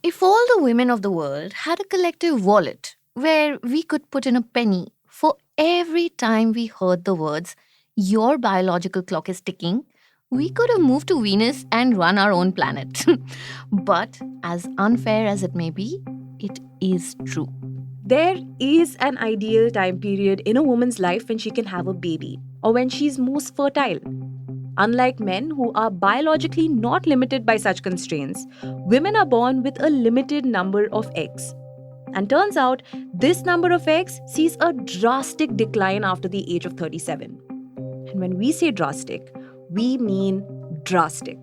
If all the women of the world had a collective wallet where we could put in a penny for every time we heard the words, your biological clock is ticking, we could have moved to Venus and run our own planet. But as unfair as it may be, it is true. There is an ideal time period in a woman's life when she can have a baby or when she's most fertile. Unlike men who are biologically not limited by such constraints, women are born with a limited number of eggs. And turns out, this number of eggs sees a drastic decline after the age of 37. And when we say drastic, we mean drastic.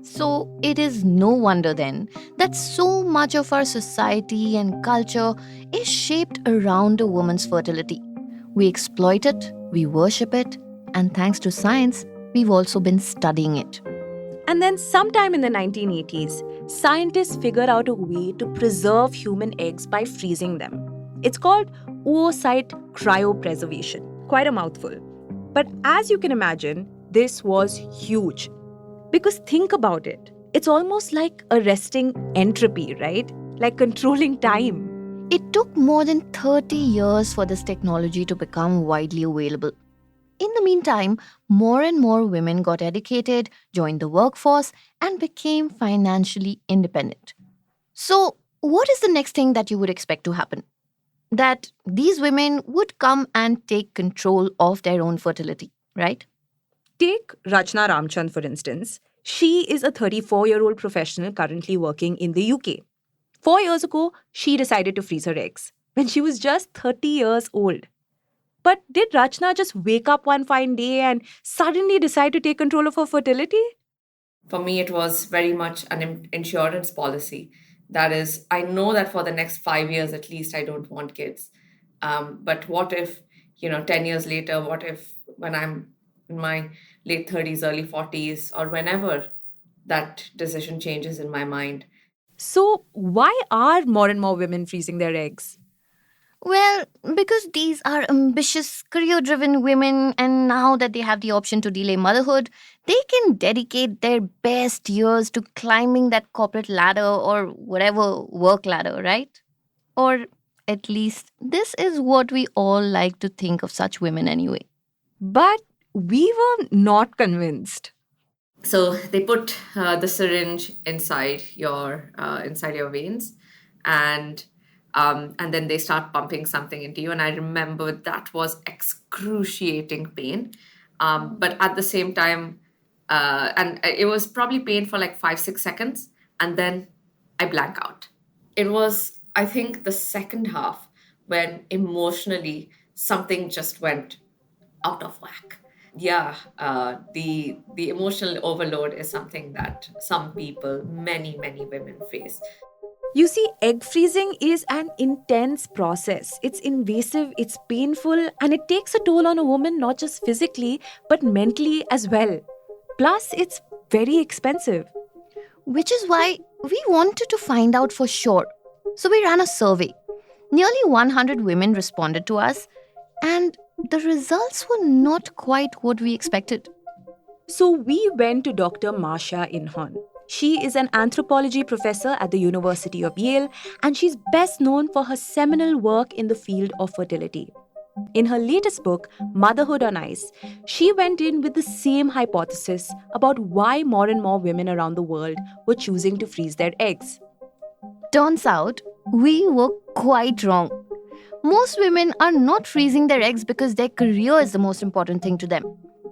So it is no wonder then that so much of our society and culture is shaped around a woman's fertility. We exploit it, we worship it, and thanks to science, we've also been studying it. And then, sometime in the 1980s, scientists figured out a way to preserve human eggs by freezing them. It's called oocyte cryopreservation. Quite a mouthful. But as you can imagine, this was huge. Because think about it. It's almost like arresting entropy, right? Like controlling time. It took more than 30 years for this technology to become widely available. In the meantime, more and more women got educated, joined the workforce, and became financially independent. So, what is the next thing that you would expect to happen? That these women would come and take control of their own fertility, right? Take Rachna Ramchand, for instance. She is a 34-year-old professional currently working in the UK. 4 years ago, she decided to freeze her eggs when she was just 30 years old. But did Rachna just wake up one fine day and suddenly decide to take control of her fertility? For me, it was very much an insurance policy. That is, I know that for the next 5 years at least, I don't want kids. But what if, 10 years later, what if when I'm in my late 30s, early 40s, or whenever that decision changes in my mind? So, why are more and more women freezing their eggs? Well, because these are ambitious, career driven women, and now that they have the option to delay motherhood, they can dedicate their best years to climbing that corporate ladder or whatever work ladder, right? Or at least this is what we all like to think of such women anyway. But we were not convinced. So they put the syringe inside your veins, and then they start pumping something into you. And I remember that was excruciating pain, but at the same time, and it was probably pain for like 5-6 seconds, and then I blank out. It was, I think, the second half when emotionally something just went out of whack. Yeah, the emotional overload is something that some people, many women face. You see, egg freezing is an intense process. It's invasive, it's painful, and it takes a toll on a woman not just physically, but mentally as well. Plus, it's very expensive. Which is why we wanted to find out for sure. So we ran a survey. Nearly 100 women responded to us, and the results were not quite what we expected. So we went to Dr. Masha Inhon. She is an anthropology professor at the University of Yale, and she's best known for her seminal work in the field of fertility. In her latest book, Motherhood on Ice, she went in with the same hypothesis about why more and more women around the world were choosing to freeze their eggs. Turns out, we were quite wrong. Most women are not freezing their eggs because their career is the most important thing to them.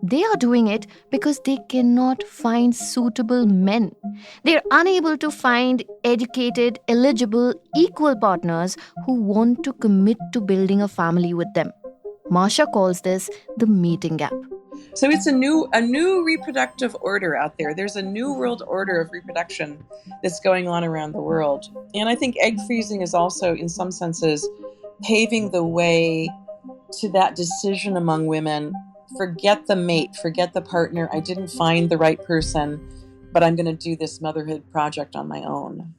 They are doing it because they cannot find suitable men. They're unable to find educated, eligible, equal partners who want to commit to building a family with them. Marsha calls this the mating gap. So it's a new reproductive order out there. There's a new world order of reproduction that's going on around the world. And I think egg freezing is also, in some senses, paving the way to that decision among women. Forget the mate, forget the partner. I didn't find the right person, but I'm going to do this motherhood project on my own.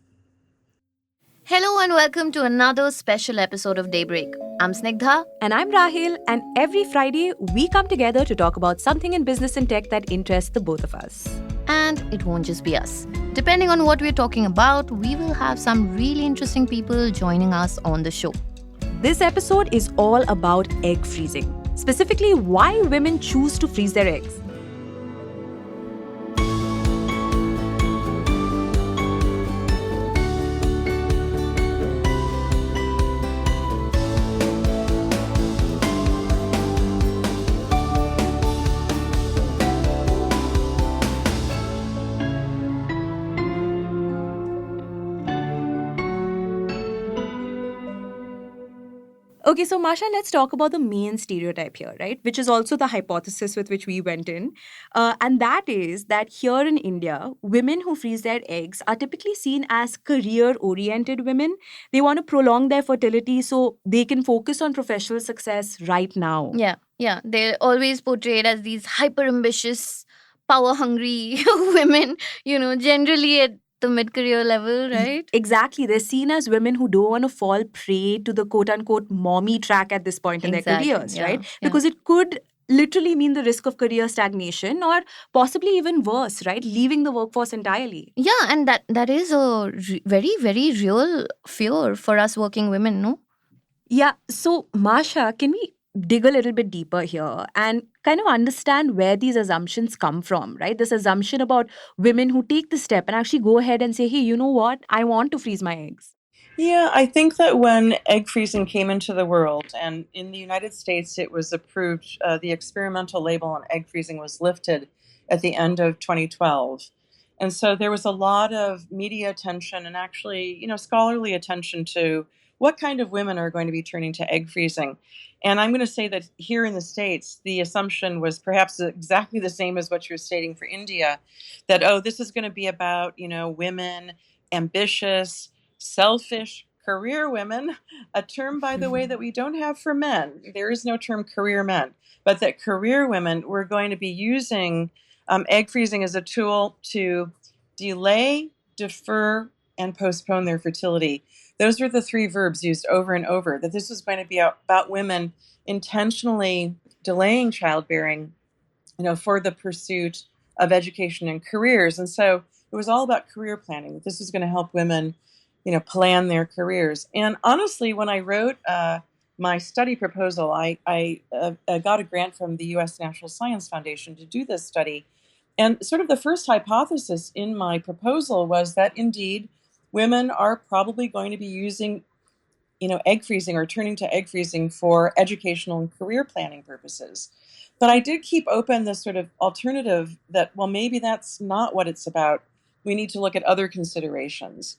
Hello and welcome to another special episode of Daybreak. I'm Snigdha. And I'm Rahil, and every Friday we come together to talk about something in business and tech that interests the both of us. And it won't just be us. Depending on what we're talking about, we will have some really interesting people joining us on the show. This episode is all about egg freezing, specifically why women choose to freeze their eggs. Okay, so Masha, let's talk about the main stereotype here, right? Which is also the hypothesis with which we went in. And that is that here in India, women who freeze their eggs are typically seen as career oriented women. They want to prolong their fertility so they can focus on professional success right now. Yeah. They're always portrayed as these hyper ambitious, power hungry women, generally at the mid career level, right? Exactly. They're seen as women who don't want to fall prey to the quote unquote mommy track at this point in their Exactly, careers, yeah, right? yeah. Because it could literally mean the risk of career stagnation or possibly even worse, right? Leaving the workforce entirely. Yeah, and that is a very, very real fear for us working women, no? Yeah. So, Masha, can we dig a little bit deeper here and kind of understand where these assumptions come from, right? This assumption about women who take the step and actually go ahead and say, hey, you know what? I want to freeze my eggs. Yeah, I think that when egg freezing came into the world, and in the United States it was approved, the experimental label on egg freezing was lifted at the end of 2012. And so there was a lot of media attention and actually, scholarly attention to what kind of women are going to be turning to egg freezing. And I'm going to say that here in the States, the assumption was perhaps exactly the same as what you were stating for India, that, oh, this is going to be about, women, ambitious, selfish career women, a term, by the way, that we don't have for men. There is no term career men, but that career women were going to be using egg freezing as a tool to delay, defer, and postpone their fertility. Those were the three verbs used over and over, that this was going to be about women intentionally delaying childbearing, for the pursuit of education and careers. And so it was all about career planning. This is going to help women, plan their careers. And honestly, when I wrote my study proposal, I got a grant from the U.S. National Science Foundation to do this study. And sort of the first hypothesis in my proposal was that indeed women are probably going to be using, egg freezing or turning to egg freezing for educational and career planning purposes. But I did keep open this sort of alternative that, well, maybe that's not what it's about. We need to look at other considerations.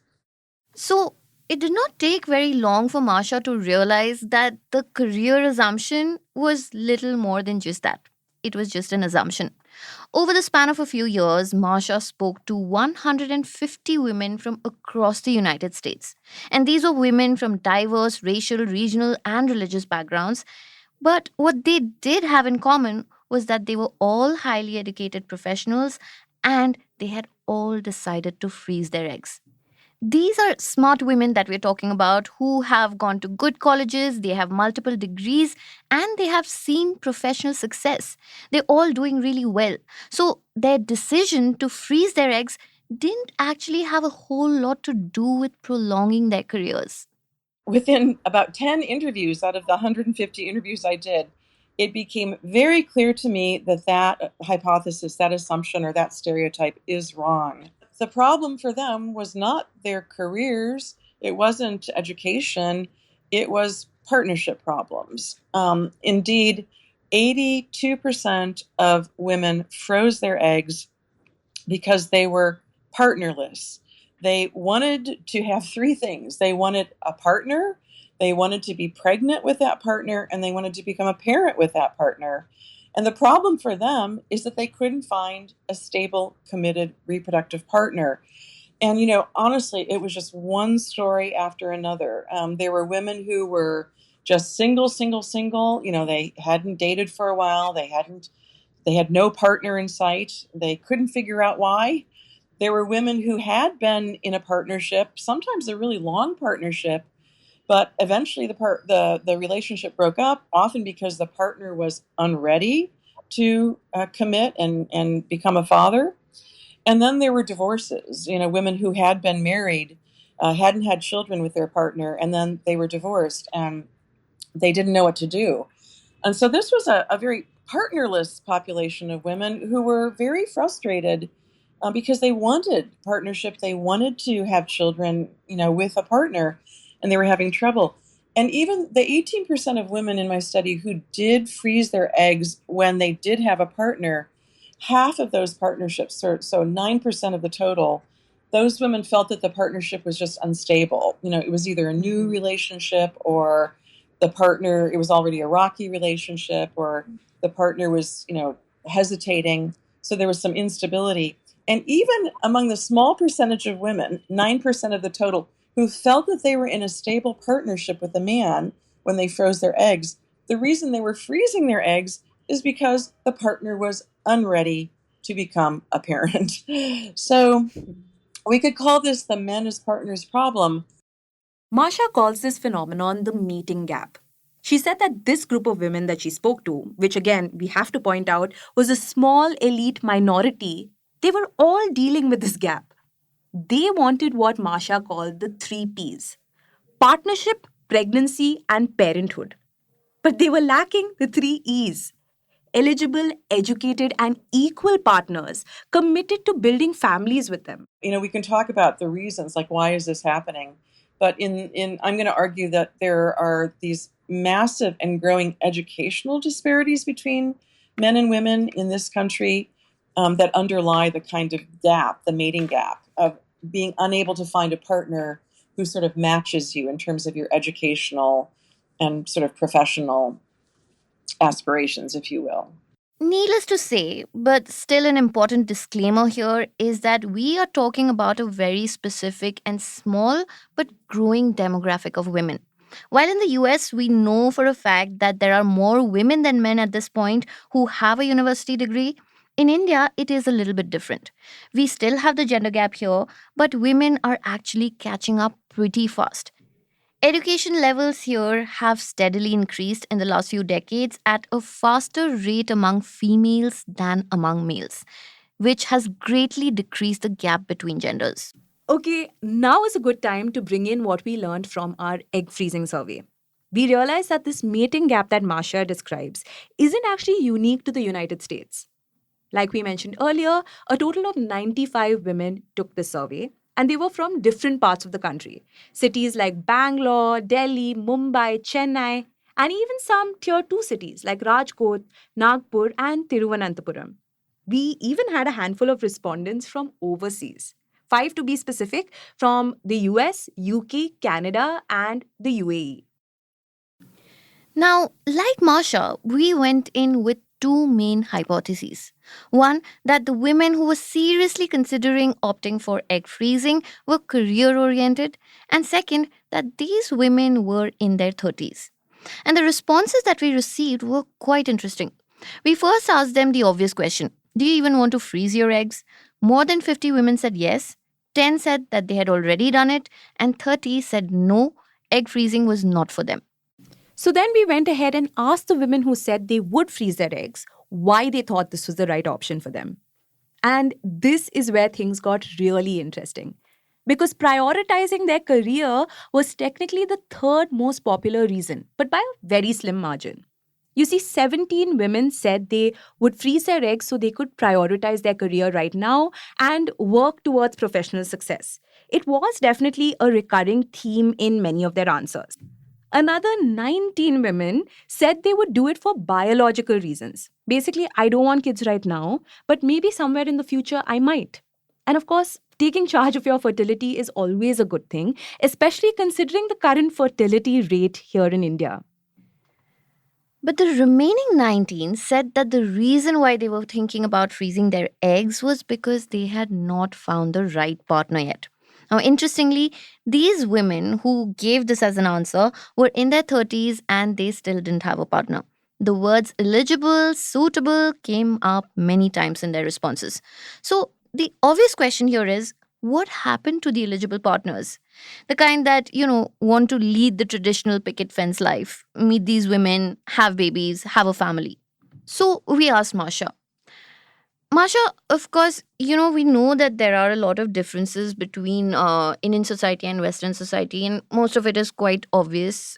So it did not take very long for Marsha to realize that the career assumption was little more than just that. It was just an assumption. Over the span of a few years, Marsha spoke to 150 women from across the United States. And these were women from diverse racial, regional, and religious backgrounds. But what they did have in common was that they were all highly educated professionals and they had all decided to freeze their eggs. These are smart women that we're talking about who have gone to good colleges, they have multiple degrees, and they have seen professional success. They're all doing really well. So their decision to freeze their eggs didn't actually have a whole lot to do with prolonging their careers. Within about 10 interviews out of the 150 interviews I did, it became very clear to me that that hypothesis, that assumption, or that stereotype is wrong. The problem for them was not their careers, it wasn't education, it was partnership problems. Indeed, 82% of women froze their eggs because they were partnerless. They wanted to have three things. They wanted a partner, they wanted to be pregnant with that partner, and they wanted to become a parent with that partner. And the problem for them is that they couldn't find a stable, committed reproductive partner. And, honestly, it was just one story after another. There were women who were just single, single, single. They hadn't dated for a while. They had no partner in sight. They couldn't figure out why. There were women who had been in a partnership, sometimes a really long partnership, but eventually the relationship broke up, often because the partner was unready to commit and become a father. And then there were divorces, women who had been married, hadn't had children with their partner, and then they were divorced and they didn't know what to do. And so this was a very partnerless population of women who were very frustrated because they wanted partnership. They wanted to have children, with a partner, and they were having trouble. And even the 18% of women in my study who did freeze their eggs when they did have a partner, half of those partnerships, so 9% of the total, those women felt that the partnership was just unstable. It was either a new relationship, or the partner, it was already a rocky relationship, or the partner was, hesitating. So there was some instability. And even among the small percentage of women, 9% of the total, who felt that they were in a stable partnership with a man when they froze their eggs, the reason they were freezing their eggs is because the partner was unready to become a parent. So we could call this the men as partners problem. Masha calls this phenomenon the mating gap. She said that this group of women that she spoke to, which again we have to point out was a small elite minority, they were all dealing with this gap. They wanted what Masha called the three P's: partnership, pregnancy, and parenthood. But they were lacking the three E's: eligible, educated, and equal partners committed to building families with them. We can talk about the reasons, like why is this happening? But in I'm going to argue that there are these massive and growing educational disparities between men and women in this country that underlie the kind of gap, the mating gap of being unable to find a partner who sort of matches you in terms of your educational and sort of professional aspirations, if you will. Needless to say, but still an important disclaimer here is that we are talking about a very specific and small but growing demographic of women. While in the US, we know for a fact that there are more women than men at this point who have a university degree, in India, it is a little bit different. We still have the gender gap here, but women are actually catching up pretty fast. Education levels here have steadily increased in the last few decades at a faster rate among females than among males, which has greatly decreased the gap between genders. Okay, now is a good time to bring in what we learned from our egg freezing survey. We realized that this mating gap that Masha describes isn't actually unique to the United States. Like we mentioned earlier, a total of 95 women took this survey, and they were from different parts of the country. Cities like Bangalore, Delhi, Mumbai, Chennai, and even some tier 2 cities like Rajkot, Nagpur, and Tiruvananthapuram. We even had a handful of respondents from overseas. Five to be specific, from the US, UK, Canada, and the UAE. Now, like Marsha, we went in with two main hypotheses. One, that the women who were seriously considering opting for egg freezing were career oriented, and second, that these women were in their 30s. And the responses that we received were quite interesting. We first asked them the obvious question: do you even want to freeze your eggs? More than 50 women said yes, 10 said that they had already done it, and 30 said no, egg freezing was not for them. So then we went ahead and asked the women who said they would freeze their eggs why they thought this was the right option for them. And this is where things got really interesting. Because prioritizing their career was technically the third most popular reason, but by a very slim margin. You see, 17 women said they would freeze their eggs so they could prioritize their career right now and work towards professional success. It was definitely a recurring theme in many of their answers. Another 19 women said they would do it for biological reasons. Basically, I don't want kids right now, but maybe somewhere in the future I might. And of course, taking charge of your fertility is always a good thing, especially considering the current fertility rate here in India. But the remaining 19 said that the reason why they were thinking about freezing their eggs was because they had not found the right partner yet. Now, interestingly, these women who gave this as an answer were in their 30s and they still didn't have a partner. The words eligible, suitable came up many times in their responses. So, the obvious question here is, what happened to the eligible partners? The kind that, want to lead the traditional picket fence life, meet these women, have babies, have a family. So we asked Masha, Masha, of course, we know that there are a lot of differences between Indian society and Western society, and most of it is quite obvious.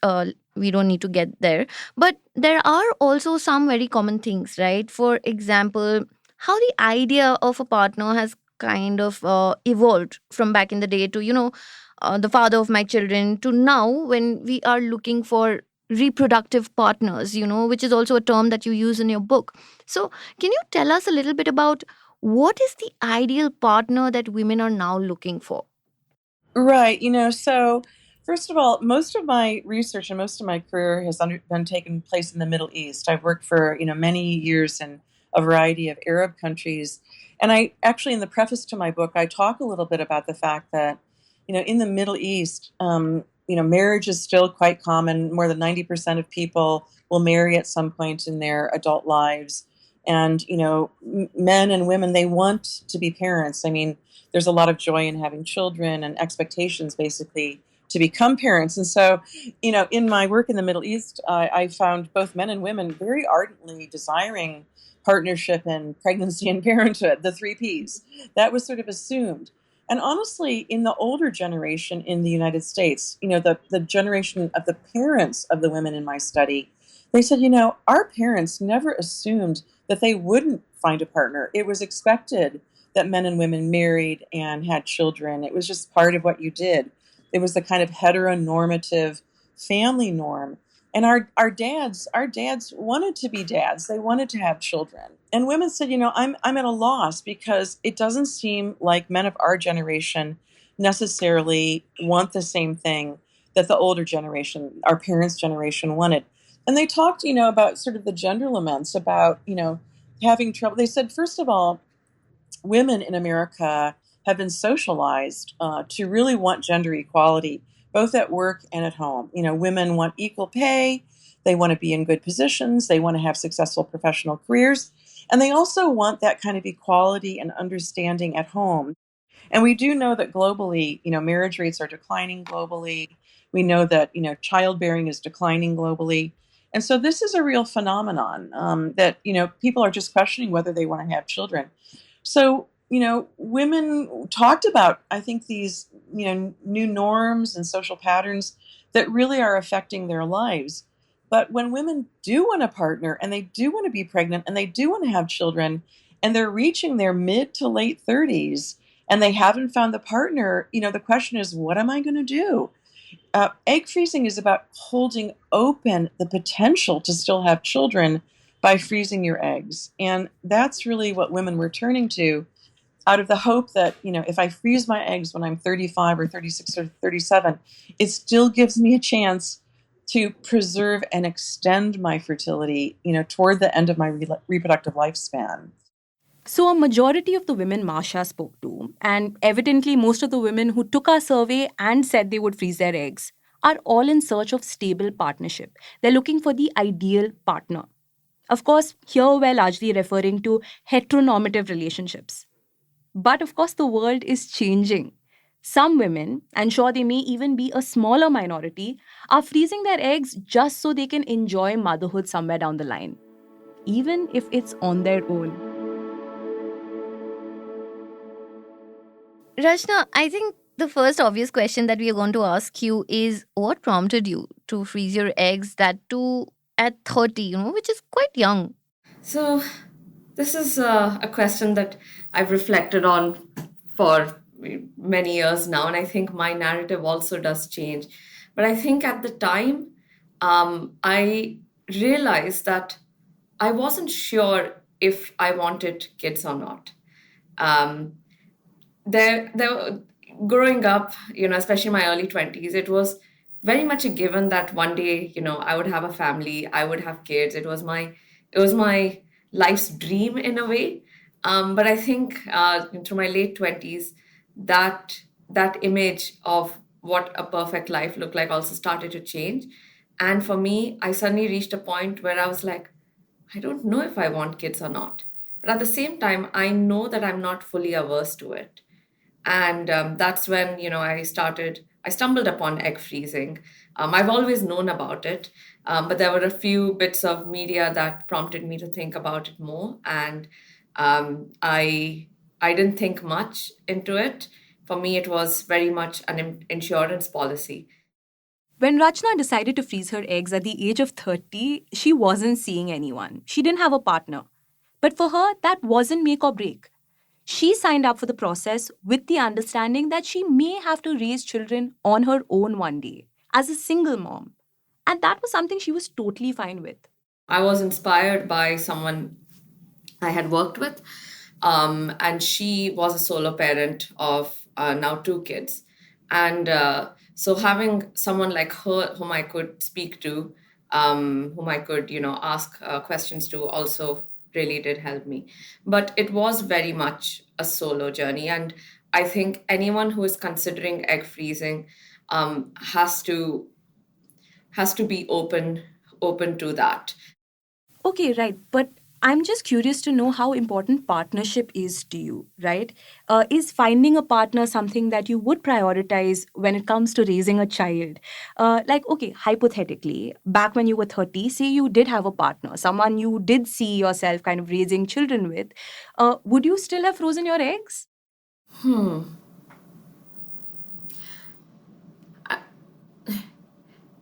We don't need to get there. But there are also some very common things, right? For example, how the idea of a partner has kind of evolved from back in the day to, the father of my children, to now when we are looking for reproductive partners, which is also a term that you use in your book. So, can you tell us a little bit about what is the ideal partner that women are now looking for? Right. So first of all, most of my research and most of my career has been taking place in the Middle East. I've worked for, many years in a variety of Arab countries. And I actually, in the preface to my book, I talk a little bit about the fact that, in the Middle East, marriage is still quite common. More than 90% of people will marry at some point in their adult lives. And, men and women, they want to be parents. I mean, there's a lot of joy in having children and expectations basically to become parents. And so, in my work in the Middle East, I found both men and women very ardently desiring partnership and pregnancy and parenthood, the three P's. That was sort of assumed. And honestly, in the older generation in the United States, the generation of the parents of the women in my study, they said, our parents never assumed that they wouldn't find a partner. It was expected that men and women married and had children. It was just part of what you did. It was the kind of heteronormative family norm. And our dads wanted to be dads. They wanted to have children. And women said, I'm at a loss because it doesn't seem like men of our generation necessarily want the same thing that the older generation, our parents' generation, wanted. And they talked, about sort of the gender laments about, having trouble. They said, first of all, women in America have been socialized to really want gender equality, both at work and at home. Women want equal pay, they want to be in good positions, they want to have successful professional careers, and they also want that kind of equality and understanding at home. And we do know that globally, marriage rates are declining globally. We know that, childbearing is declining globally. And so this is a real phenomenon that, people are just questioning whether they want to have children. So, women talked about, I think, these, new norms and social patterns that really are affecting their lives. But when women do want a partner and they do want to be pregnant and they do want to have children and they're reaching their mid to late 30s and they haven't found the partner, the question is, what am I going to do? Egg freezing is about holding open the potential to still have children by freezing your eggs. And that's really what women were turning to out of the hope that, if I freeze my eggs when I'm 35 or 36 or 37, it still gives me a chance to preserve and extend my fertility, toward the end of my reproductive lifespan. So, a majority of the women Masha spoke to, and evidently most of the women who took our survey and said they would freeze their eggs, are all in search of stable partnership. They're looking for the ideal partner. Of course, here we're largely referring to heteronormative relationships. But of course, the world is changing. Some women, and sure they may even be a smaller minority, are freezing their eggs just so they can enjoy motherhood somewhere down the line, even if it's on their own. Rachna, I think the first obvious question that we are going to ask you is what prompted you to freeze your eggs, that too at 30, which is quite young. So, this is a question that I've reflected on for many years now, and I think my narrative also does change. But I think at the time, I realized that I wasn't sure if I wanted kids or not. Um, there growing up, especially my early 20s, it was very much a given that one day, I would have a family, I would have kids. It was my life's dream in a way. But I think through my late 20s, that image of what a perfect life looked like also started to change. And for me, I suddenly reached a point where I was like, I don't know if I want kids or not. But at the same time, I know that I'm not fully averse to it. And that's when I stumbled upon egg freezing. I've always known about it, but there were a few bits of media that prompted me to think about it more. And I didn't think much into it. For me, it was very much an insurance policy. When Rachna decided to freeze her eggs at the age of 30, she wasn't seeing anyone. She didn't have a partner. But for her, that wasn't make or break. She signed up for the process with the understanding that she may have to raise children on her own one day as a single mom. And that was something she was totally fine with. I was inspired by someone I had worked with, and she was a solo parent of now two kids. And so having someone like her whom I could speak to, whom I could, ask questions to also really did help me. But it was very much a solo journey. And I think anyone who is considering egg freezing has to be open to that. Okay, right. But I'm just curious to know how important partnership is to you, right? Is finding a partner something that you would prioritize when it comes to raising a child? Okay, hypothetically, back when you were 30, say you did have a partner, someone you did see yourself kind of raising children with, would you still have frozen your eggs?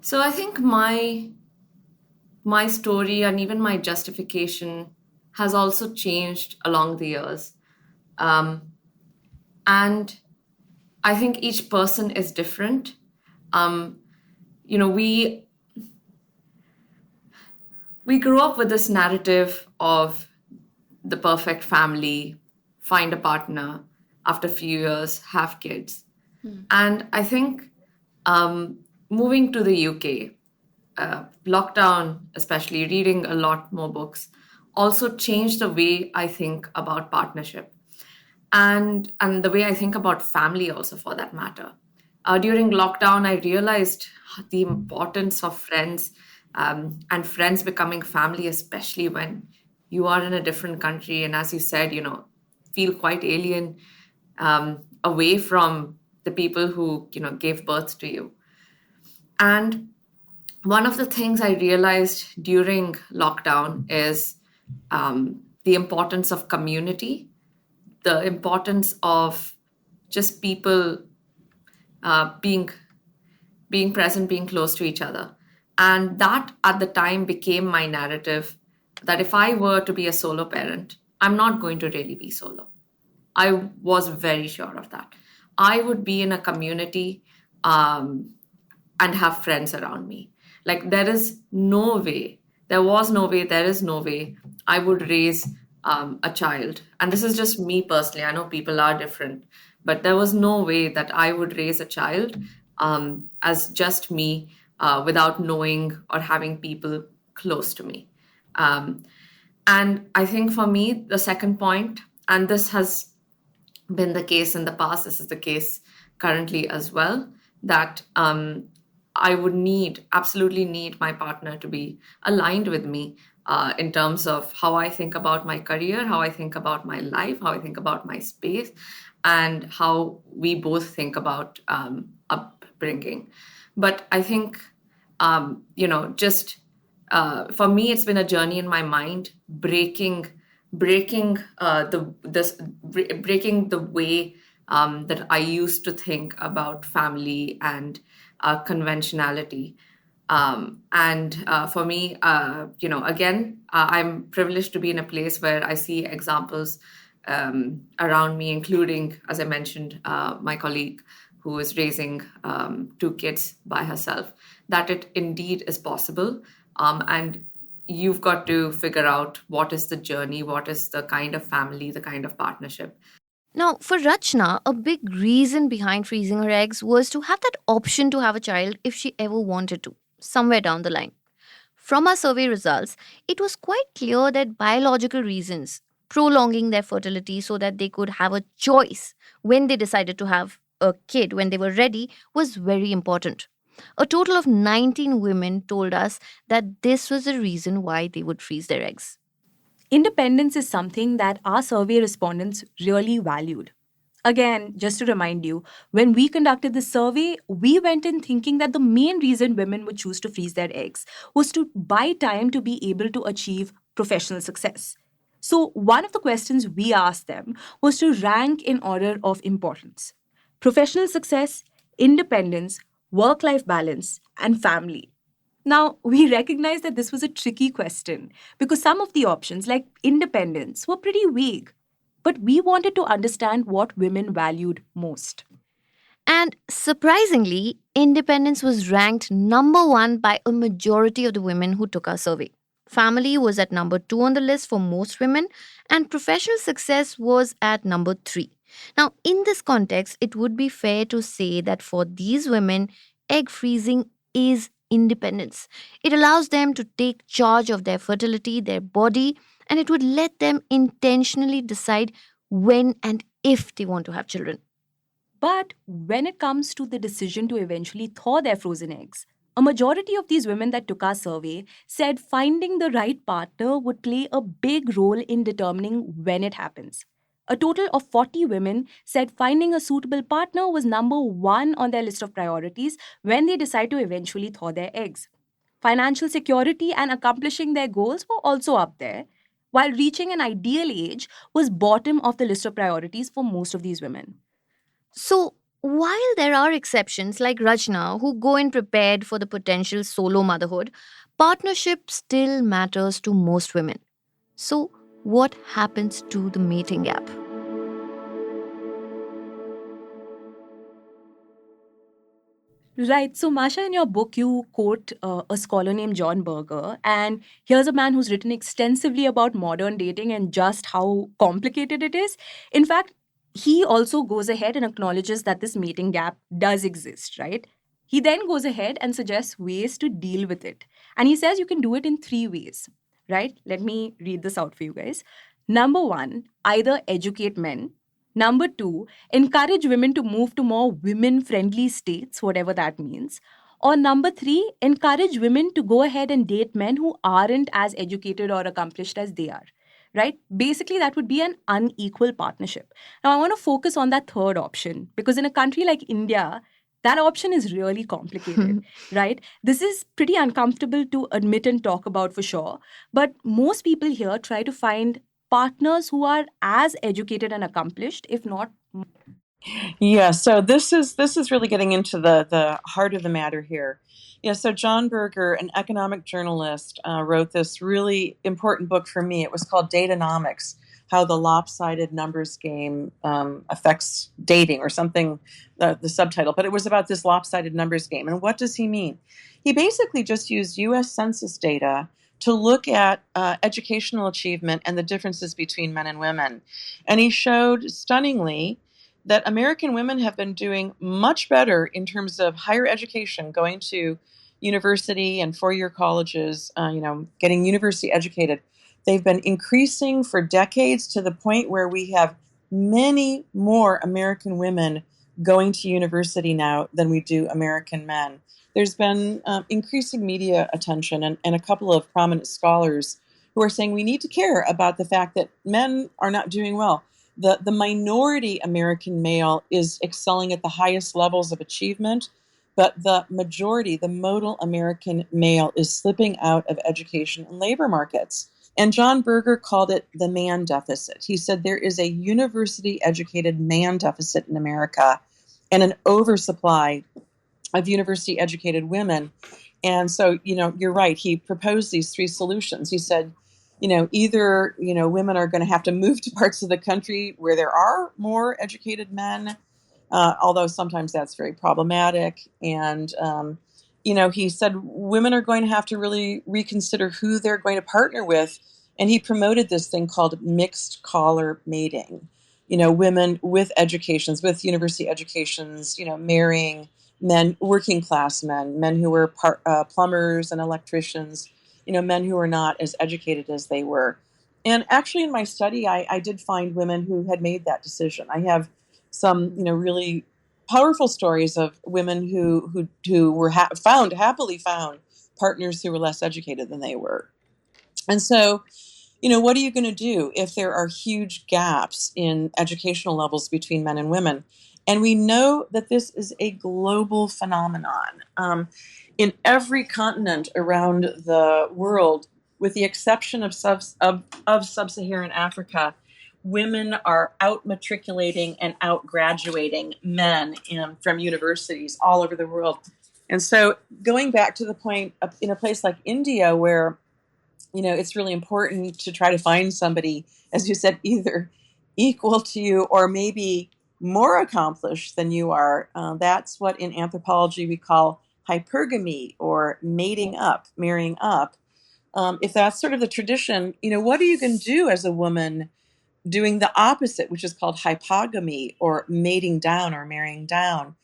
So I think my story and even my justification has also changed along the years. Um, and I think each person is different. Um, you know, we grew up with this narrative of the perfect family, find a partner, after a few years, have kids. And I think moving to the UK, lockdown, especially reading a lot more books, also changed the way I think about partnership and the way I think about family also for that matter. During lockdown, I realized the importance of friends, and friends becoming family, especially when you are in a different country and, as you said, feel quite alien, away from the people who gave birth to you. And one of the things I realized during lockdown is the importance of community, the importance of just people being present, being close to each other. And that at the time became my narrative that if I were to be a solo parent, I'm not going to really be solo. I was very sure of that. I would be in a community, and have friends around me. Like, there was no way, there is no way I would raise a child. And this is just me personally. I know people are different, but there was no way that I would raise a child as just me, without knowing or having people close to me. Um, and I think for me, the second point, and this has been the case in the past, this is the case currently as well, that I would absolutely need my partner to be aligned with me, in terms of how I think about my career, how I think about my life, how I think about my space, and how we both think about upbringing. But I think, just for me, it's been a journey in my mind, breaking breaking the way that I used to think about family and conventionality. And for me, again, I'm privileged to be in a place where I see examples around me, including, as I mentioned, my colleague who is raising two kids by herself, that it indeed is possible. And you've got to figure out what is the journey, what is the kind of family, the kind of partnership. Now, for Rachna, a big reason behind freezing her eggs was to have that option to have a child if she ever wanted to, somewhere down the line. From our survey results, it was quite clear that biological reasons, prolonging their fertility so that they could have a choice when they decided to have a kid when they were ready, was very important. A total of 19 women told us that this was the reason why they would freeze their eggs. Independence is something that our survey respondents really valued. Again, just to remind you, when we conducted the survey, we went in thinking that the main reason women would choose to freeze their eggs was to buy time to be able to achieve professional success. So, one of the questions we asked them was to rank in order of importance: professional success, independence, work life balance, and family. Now, we recognize that this was a tricky question because some of the options, like independence, were pretty vague. But we wanted to understand what women valued most. And surprisingly, independence was ranked number one by a majority of the women who took our survey. Family was at number two on the list for most women, and professional success was at number three. Now, in this context, it would be fair to say that for these women, egg freezing is independence. It allows them to take charge of their fertility, their body, and it would let them intentionally decide when and if they want to have children. But when it comes to the decision to eventually thaw their frozen eggs, a majority of these women that took our survey said finding the right partner would play a big role in determining when it happens. A total of 40 women said finding a suitable partner was number one on their list of priorities when they decide to eventually thaw their eggs. Financial security and accomplishing their goals were also up there, while reaching an ideal age was bottom of the list of priorities for most of these women. So, while there are exceptions like Rajna who go in prepared for the potential solo motherhood, partnership still matters to most women. So, what happens to the mating gap? Right. So, Masha, in your book, you quote a scholar named John Berger. And here's a man who's written extensively about modern dating and just how complicated it is. In fact, he also goes ahead and acknowledges that this mating gap does exist, right? He then goes ahead and suggests ways to deal with it. And he says you can do it in three ways, right? Let me read this out for you guys. Number one, either educate men. Number two, encourage women to move to more women friendly states, whatever that means. Or number three, encourage women to go ahead and date men who aren't as educated or accomplished as they are. Right? Basically, that would be an unequal partnership. Now, I want to focus on that third option because in a country like India, that option is really complicated, right? This is pretty uncomfortable to admit and talk about for sure. But most people here try to find partners who are as educated and accomplished, if not. Yeah, so this is really getting into the heart of the matter here. Yeah, so John Berger, an economic journalist, wrote this really important book for me. It was called Datanomics: How the Lopsided Numbers Game Affects Dating, or something, the subtitle. But it was about this lopsided numbers game. And what does he mean? He basically just used U.S. Census data to look at educational achievement and the differences between men and women. And he showed stunningly that American women have been doing much better in terms of higher education, going to university and four-year colleges, getting university educated. They've been increasing for decades to the point where we have many more American women going to university now than we do American men. There's been increasing media attention and a couple of prominent scholars who are saying we need to care about the fact that men are not doing well. The minority American male is excelling at the highest levels of achievement, but the majority, the modal American male, is slipping out of education and labor markets. And John Berger called it the man deficit. He said there is a university educated man deficit in America and an oversupply of university educated women. And so, you're right. He proposed these three solutions. He said, either, women are going to have to move to parts of the country where there are more educated men, although sometimes that's very problematic. And, he said women are going to have to really reconsider who they're going to partner with. And he promoted this thing called mixed collar mating. Women with educations, with university educations, marrying men, working class men, men who were plumbers and electricians, men who are not as educated as they were. And actually, in my study, I did find women who had made that decision. I have some, really powerful stories of women who were happily found partners who were less educated than they were. And so, what are you going to do if there are huge gaps in educational levels between men and women? And we know that this is a global phenomenon. In every continent around the world, with the exception of sub-Saharan Africa, women are out matriculating and out graduating men from universities all over the world. And so going back to the point of, in a place like India, where it's really important to try to find somebody, as you said, either equal to you or maybe more accomplished than you are. That's what in anthropology we call hypergamy, or mating up, marrying up. If that's sort of the tradition, what are you going to do as a woman doing the opposite, which is called hypogamy, or mating down or marrying down?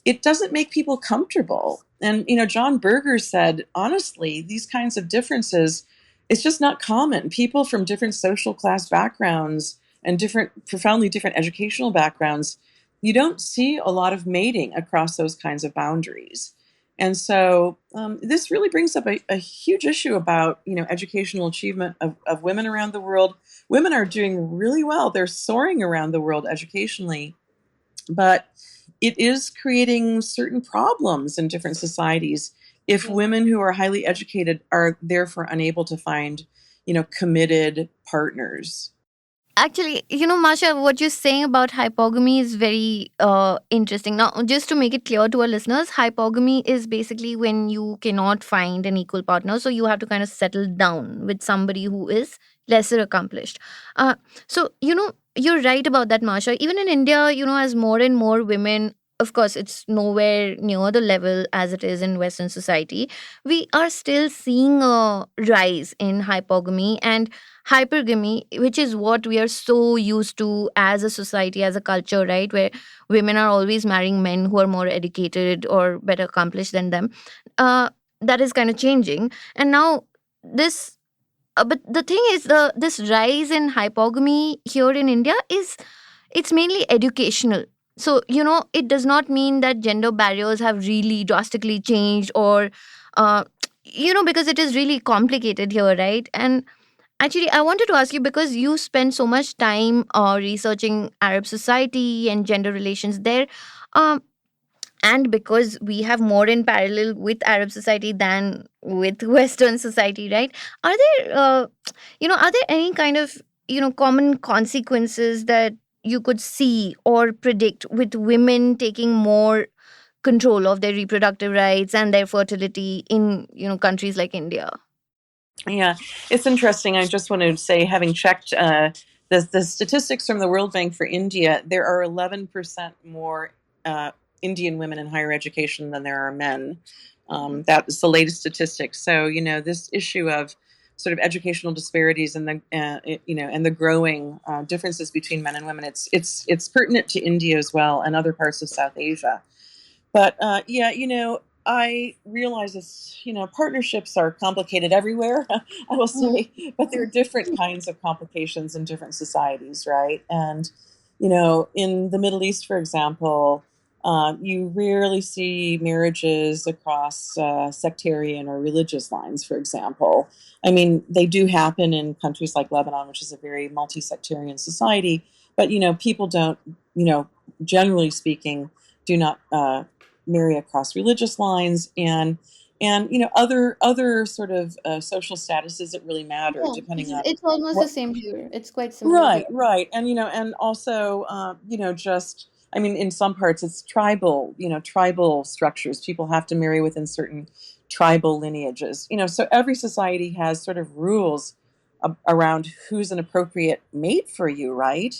It doesn't make people comfortable. And, John Berger said, honestly, these kinds of differences, it's just not common. People from different social class backgrounds and profoundly different educational backgrounds, you don't see a lot of mating across those kinds of boundaries. And so this really brings up a huge issue about, educational achievement of women around the world. Women are doing really well. They're soaring around the world educationally, but it is creating certain problems in different societies if women who are highly educated are therefore unable to find, committed partners. Actually, Masha, what you're saying about hypogamy is very interesting. Now, just to make it clear to our listeners, hypogamy is basically when you cannot find an equal partner. So you have to kind of settle down with somebody who is lesser accomplished. So, you're right about that, Masha. Even in India, as more and more women, of course, it's nowhere near the level as it is in Western society. We are still seeing a rise in hypogamy and hypergamy, which is what we are so used to as a society, as a culture, right? Where women are always marrying men who are more educated or better accomplished than them. That is kind of changing. And now this, but the thing is, this rise in hypogamy here in India it's mainly educational. So, it does not mean that gender barriers have really drastically changed or, uh, because it is really complicated here, right? And actually, I wanted to ask you, because you spend so much time researching Arab society and gender relations there, um, and because we have more in parallel with Arab society than with Western society, right? Are there any kind of common consequences that you could see or predict with women taking more control of their reproductive rights and their fertility in countries like India? Yeah, it's interesting. I just want to say, having checked the statistics from the World Bank for India, there are 11% more Indian women in higher education than there are men. That is the latest statistics. So, this issue of sort of educational disparities and the growing differences between men and women, it's pertinent to India as well and other parts of South Asia. But yeah, I realize this, partnerships are complicated everywhere, I will say, but there are different kinds of complications in different societies, right? And, in the Middle East, for example, you rarely see marriages across sectarian or religious lines, for example. I mean, they do happen in countries like Lebanon, which is a very multi-sectarian society, but, people don't, generally speaking, do not marry across religious lines, and other sort of social statuses that really matter Yeah, depending on it's almost the what. same here. It's quite similar here. Right, and and also just, I mean, in some parts it's tribal structures. People have to marry within certain tribal lineages. So every society has sort of rules around who's an appropriate mate for you, right?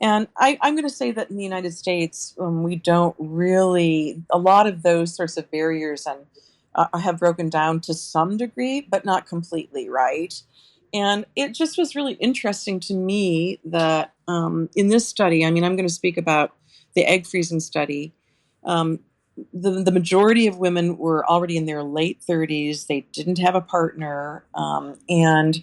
And I'm going to say that in the United States, we don't really, a lot of those sorts of barriers and have broken down to some degree, but not completely, right? And it just was really interesting to me that in this study, I mean, I'm going to speak about the egg freezing study. Um, the majority of women were already in their late 30s. They didn't have a partner. And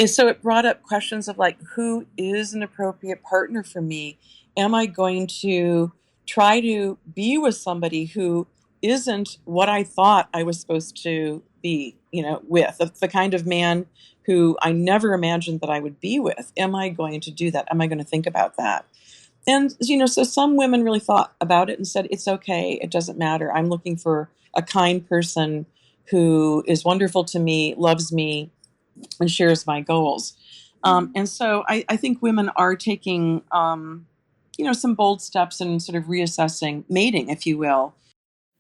so it brought up questions of like, who is an appropriate partner for me? Am I going to try to be with somebody who isn't what I thought I was supposed to be, with the kind of man who I never imagined that I would be with? Am I going to do that? Am I going to think about that? And, so some women really thought about it and said, it's okay. It doesn't matter. I'm looking for a kind person who is wonderful to me, loves me, and shares my goals. And so I think women are taking, some bold steps in sort of reassessing mating, if you will.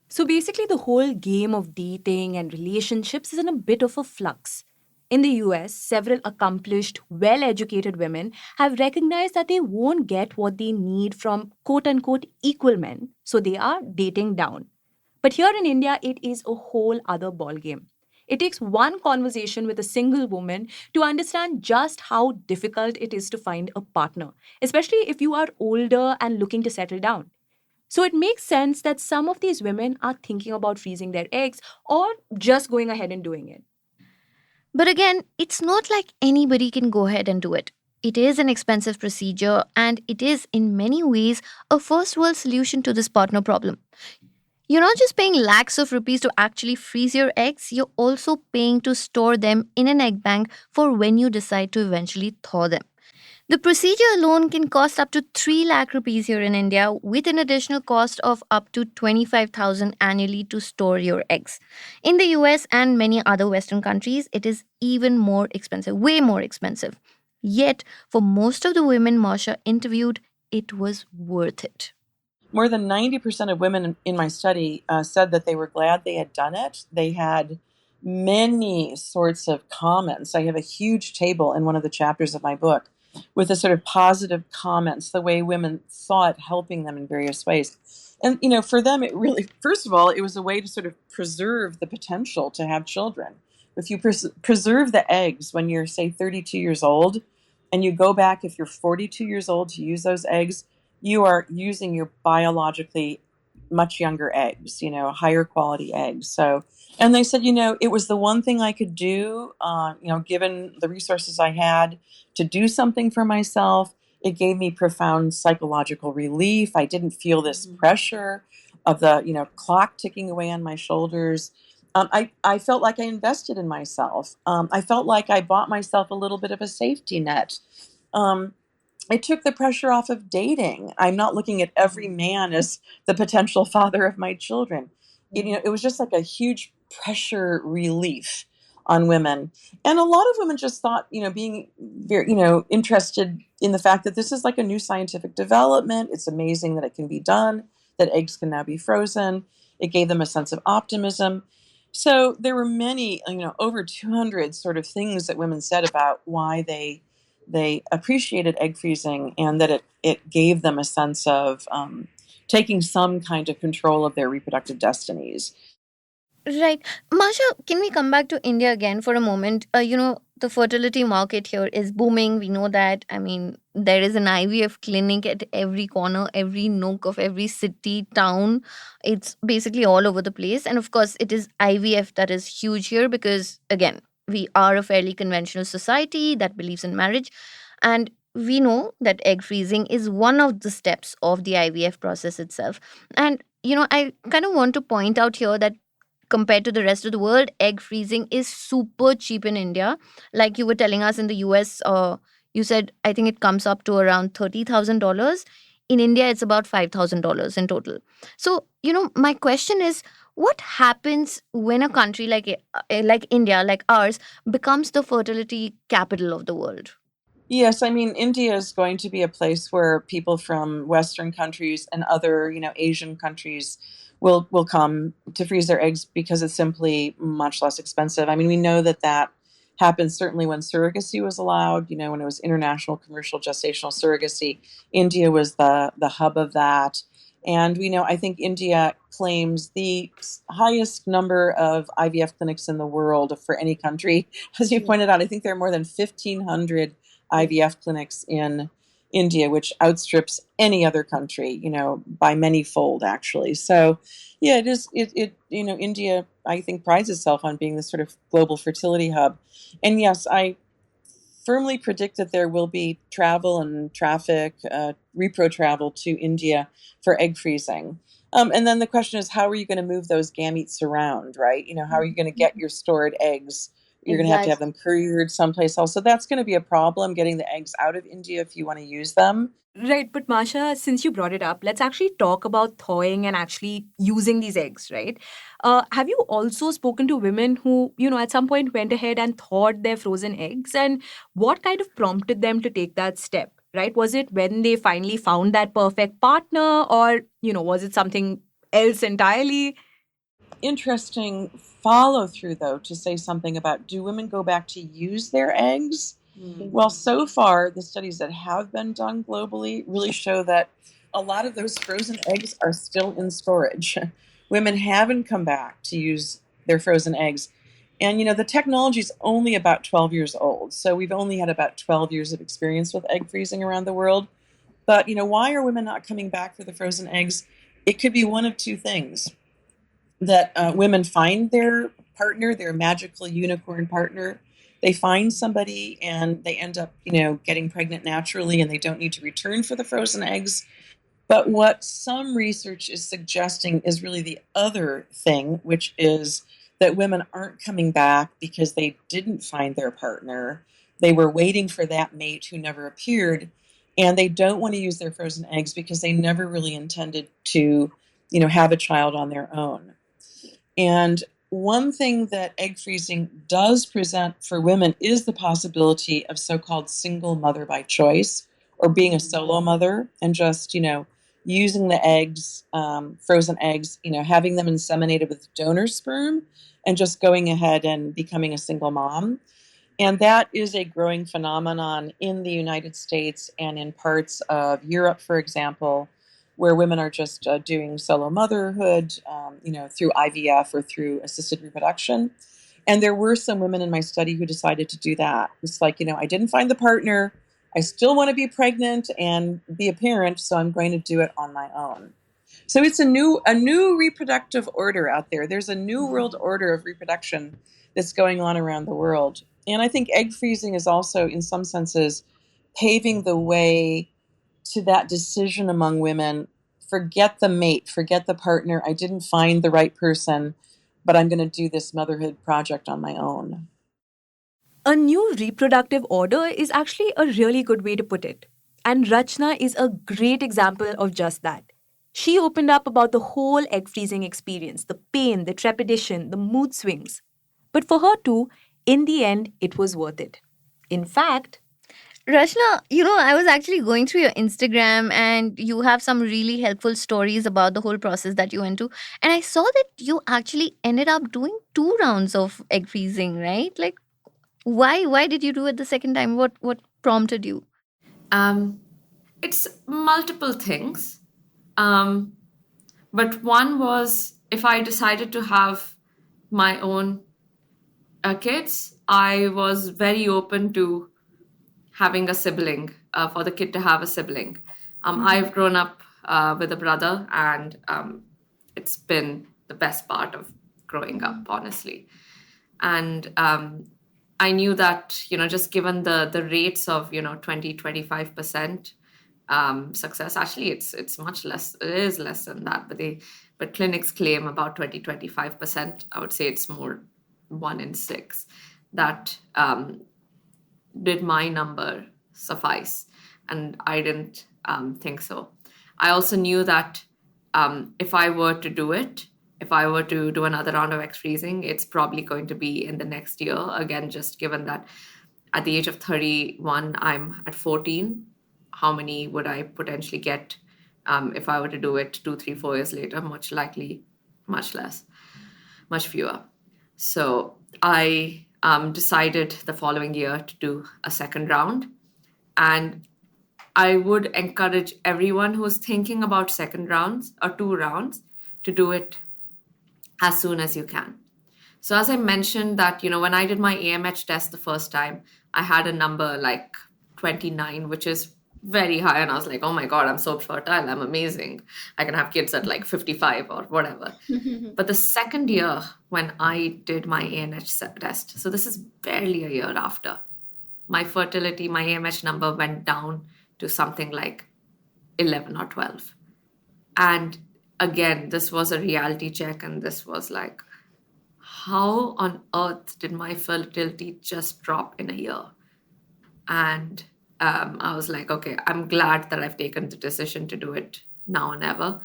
So basically, the whole game of dating and relationships is in a bit of a flux. In the US, several accomplished, well educated women have recognized that they won't get what they need from quote unquote equal men, so they are dating down. But here in India, it is a whole other ballgame. It takes one conversation with a single woman to understand just how difficult it is to find a partner, especially if you are older and looking to settle down. So it makes sense that some of these women are thinking about freezing their eggs or just going ahead and doing it. But again, it's not like anybody can go ahead and do it. It is an expensive procedure, and it is, in many ways, a first world solution to this partner problem. You're not just paying lakhs of rupees to actually freeze your eggs, you're also paying to store them in an egg bank for when you decide to eventually thaw them. The procedure alone can cost up to 3 lakh rupees here in India, with an additional cost of up to 25,000 annually to store your eggs. In the US and many other Western countries, it is even more expensive, way more expensive. Yet, for most of the women Marsha interviewed, it was worth it. More than 90% of women in my study said that they were glad they had done it. They had many sorts of comments. I have a huge table in one of the chapters of my book with the sort of positive comments, the way women saw it helping them in various ways. And, for them, it really, first of all, it was a way to sort of preserve the potential to have children. If you preserve the eggs when you're, say, 32 years old, and you go back if you're 42 years old to use those eggs, you are using your biologically much younger eggs, higher quality eggs. So, and they said, it was the one thing I could do, given the resources I had to do something for myself. It gave me profound psychological relief. I didn't feel this pressure of the, clock ticking away on my shoulders. I felt like I invested in myself. I felt like I bought myself a little bit of a safety net. Um, it took the pressure off of dating. I'm not looking at every man as the potential father of my children. It was just like a huge pressure relief on women. And a lot of women just thought, being very, interested in the fact that this is like a new scientific development. It's amazing that it can be done, that eggs can now be frozen. It gave them a sense of optimism. So there were many, over 200 sort of things that women said about why they appreciated egg freezing, and that it gave them a sense of taking some kind of control of their reproductive destinies. Right. Masha, can we come back to India again for a moment? The fertility market here is booming. We know that. I mean, there is an IVF clinic at every corner, every nook of every city, town. It's basically all over the place. And of course, it is IVF that is huge here because, again, we are a fairly conventional society that believes in marriage. And we know that egg freezing is one of the steps of the IVF process itself. And I kind of want to point out here that compared to the rest of the world, egg freezing is super cheap in India. Like you were telling us in the US, you said I think it comes up to around $30,000. In India, it's about $5,000 in total. So, my question is, what happens when a country like India, like ours, becomes the fertility capital of the world? Yes, I mean, India is going to be a place where people from Western countries and other, Asian countries will come to freeze their eggs because it's simply much less expensive. I mean, we know that happened certainly when surrogacy was allowed, when it was international commercial gestational surrogacy. India was the hub of that. And we know, I think India claims the highest number of IVF clinics in the world for any country. As you pointed out, I think there are more than 1,500 IVF clinics in India, which outstrips any other country, by many fold, actually. So, yeah, it is. India, I think, prides itself on being this sort of global fertility hub. And yes, I firmly predict that there will be travel and traffic, repro travel to India for egg freezing. And then the question is, how are you going to move those gametes around, right? How are you going to get your stored eggs? You're going to have them couriered someplace else. So that's going to be a problem, getting the eggs out of India if you want to use them. Right, but Masha, since you brought it up, let's actually talk about thawing and actually using these eggs, right? Have you also spoken to women who, at some point went ahead and thawed their frozen eggs? And what kind of prompted them to take that step, right? Was it when they finally found that perfect partner, or, was it something else entirely? Interesting follow through, though, to say something about, do women go back to use their eggs? Well, so far, the studies that have been done globally really show that a lot of those frozen eggs are still in storage. Women haven't come back to use their frozen eggs. And, the technology is only about 12 years old. So we've only had about 12 years of experience with egg freezing around the world. But, why are women not coming back for the frozen eggs? It could be one of two things: that women find their partner, their magical unicorn partner. They find somebody and they end up, getting pregnant naturally, and they don't need to return for the frozen eggs. But what some research is suggesting is really the other thing, which is that women aren't coming back because they didn't find their partner. They were waiting for that mate who never appeared, and they don't want to use their frozen eggs because they never really intended to, have a child on their own. And one thing that egg freezing does present for women is the possibility of so-called single mother by choice, or being a solo mother and just, using the eggs, frozen eggs, having them inseminated with donor sperm and just going ahead and becoming a single mom. And that is a growing phenomenon in the United States and in parts of Europe, for example, where women are just doing solo motherhood, through IVF or through assisted reproduction. And there were some women in my study who decided to do that. It's like, I didn't find the partner. I still want to be pregnant and be a parent, so I'm going to do it on my own. So it's a new reproductive order out there. There's a new world order of reproduction that's going on around the world. And I think egg freezing is also, in some senses, paving the way to that decision among women: forget the mate, forget the partner. I didn't find the right person, but I'm going to do this motherhood project on my own. A new reproductive order is actually a really good way to put it. And Rachna is a great example of just that. She opened up about the whole egg freezing experience, the pain, the trepidation, the mood swings. But for her too, in the end, it was worth it. In fact, Rashna, I was actually going through your Instagram and you have some really helpful stories about the whole process that you went to. And I saw that you actually ended up doing 2 rounds of egg freezing, right? Like, why did you do it the second time? What prompted you? Um, it's multiple things. Um, but one was, if I decided to have my own kids, I was very open to having a sibling, for the kid to have a sibling. I've grown up with a brother, and it's been the best part of growing up, honestly. And I knew that, just given the rates of, 20-25% success, actually it's much less, it is less than that, but clinics claim about 20-25%. I would say it's more 1 in 6 that did my number suffice? And I didn't think so. I also knew that if I were to do it, if I were to do another round of X freezing, it's probably going to be in the next year. Again, just given that at the age of 31, I'm at 14. How many would I potentially get if I were to do it 2, 3, 4 years later? Much likely, much less, much fewer. So I decided the following year to do a second round. And I would encourage everyone who's thinking about second rounds or 2 rounds to do it as soon as you can. So as I mentioned that, when I did my AMH test the first time, I had a number like 29, which is very high. And I was like, oh my God, I'm so fertile. I'm amazing. I can have kids at like 55 or whatever. But the second year when I did my AMH test, so this is barely a year after, my fertility, my AMH number went down to something like 11 or 12. And again, this was a reality check. And this was like, how on earth did my fertility just drop in a year? And I was like, okay, I'm glad that I've taken the decision to do it now or never.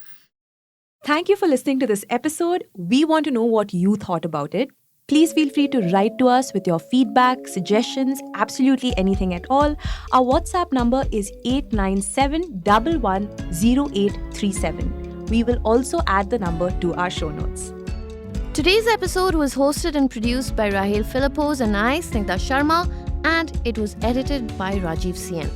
Thank you for listening to this episode. We want to know what you thought about it. Please feel free to write to us with your feedback, suggestions, absolutely anything at all. Our WhatsApp number is 897-110837. We will also add the number to our show notes. Today's episode was hosted and produced by Rahel Philippos and I, Snigdha Sharma, and it was edited by Rajiv CN.